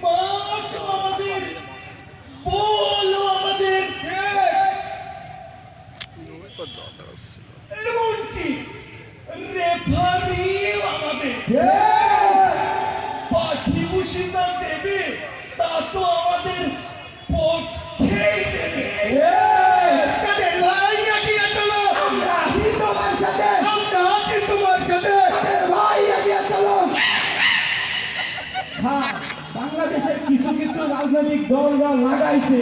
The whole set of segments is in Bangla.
মাঠ আমাদের, বল আমাদের, এমনকি রেফারি আমাদের। বাঁশি বুশি যা দেবে তা তো আমাদের পক্ষেই দেবে। কাদের ভাই এগিয়ে চলো, আমরা আছি তোমার সাথে, আমরা আছি তোমার সাথে। কাদের ভাই এগিয়ে চলো। স্যার, বাংলাদেশের কিছু কিছু রাজনৈতিক দল লাগাইছে,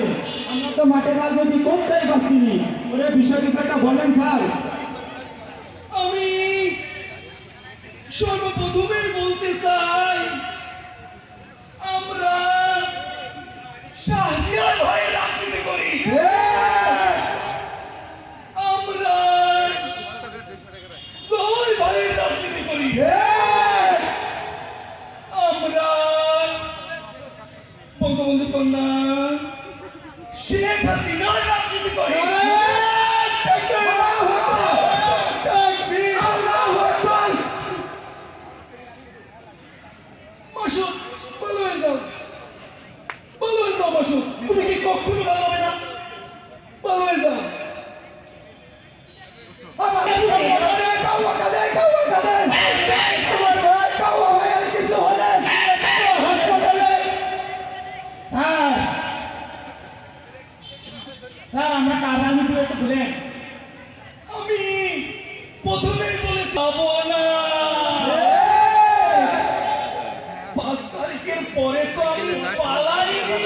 আমরা তো মাঠে রাজনীতি করতেই পারছিনি। ওরে বিষয় কিছু একটা বলেন স্যার। আমি সর্বপ্রথমেই বলতে চাই, আমরা শাহরিয়ার হয়ে রাজনীতি করি। আমরা সবাই ভয়ে রাজনীতি করি। আমরা বঙ্গবন্ধু কন্যা শেখ হাসিনার রাজনীতি করি। মাসুদ, ভালো হয়ে যাও, ভালো হয়ে যাও মাসুদ, তুমি কি কখনো ভালো হবে না? ভালো হয়ে যাও। স্যার আমরা কার রাজনীতি একটু বলেন। আমি প্রথমেই বলে যাব না, 5 তারিখের পরে তো আমি পালাইনি।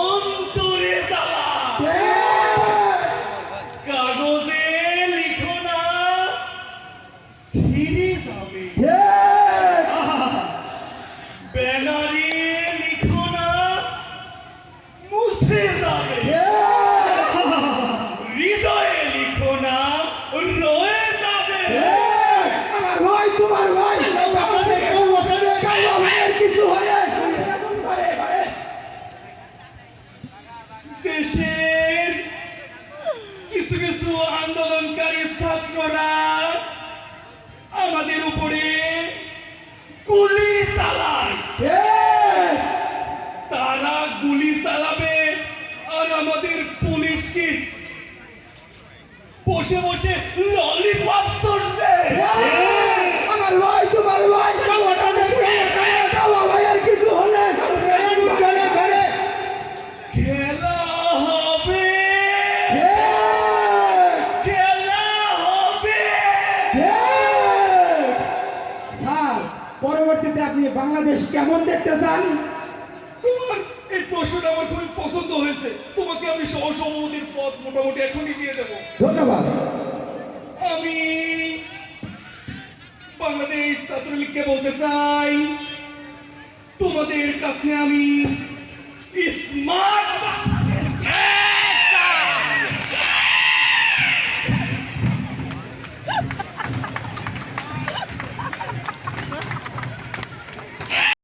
অন্তরে জ্বালা, কাগজে লিখো না, ছিঁড়ে যাবে। ব্যানারে লিখো না, মুছে যাবে। হৃদয়ে লিখো না, রয়ে যাবে। আমার ভাই, তোমার ভাই, কিছু হলে দেশের কিছু কিছু আন্দোলনকারী ছাত্ররা আমাদের উপরে গুলি চালায়। তারা গুলি চালাবে আর আমাদের পুলিশকে বসে বসে ললিপপ চষবে। আমার ভাই, তোমার ভাই, ভাইয়ের কিছু হলে খেলা হবে, খেলা হবে। স্যার, পরবর্তীতে আপনি বাংলাদেশ কেমন দেখতে চান? তোমার এই প্রশ্নটা আমার খুবই পছন্দ হয়েছে। তোমাকে আমি সহসভাপতির পদ মোটামুটি এখনই দিয়ে দেবো। ধন্যবাদ। আমি বাংলাদেশ ছাত্রলীগকে বলতে চাই, তোমাদের কাছে আমি স্মার্ট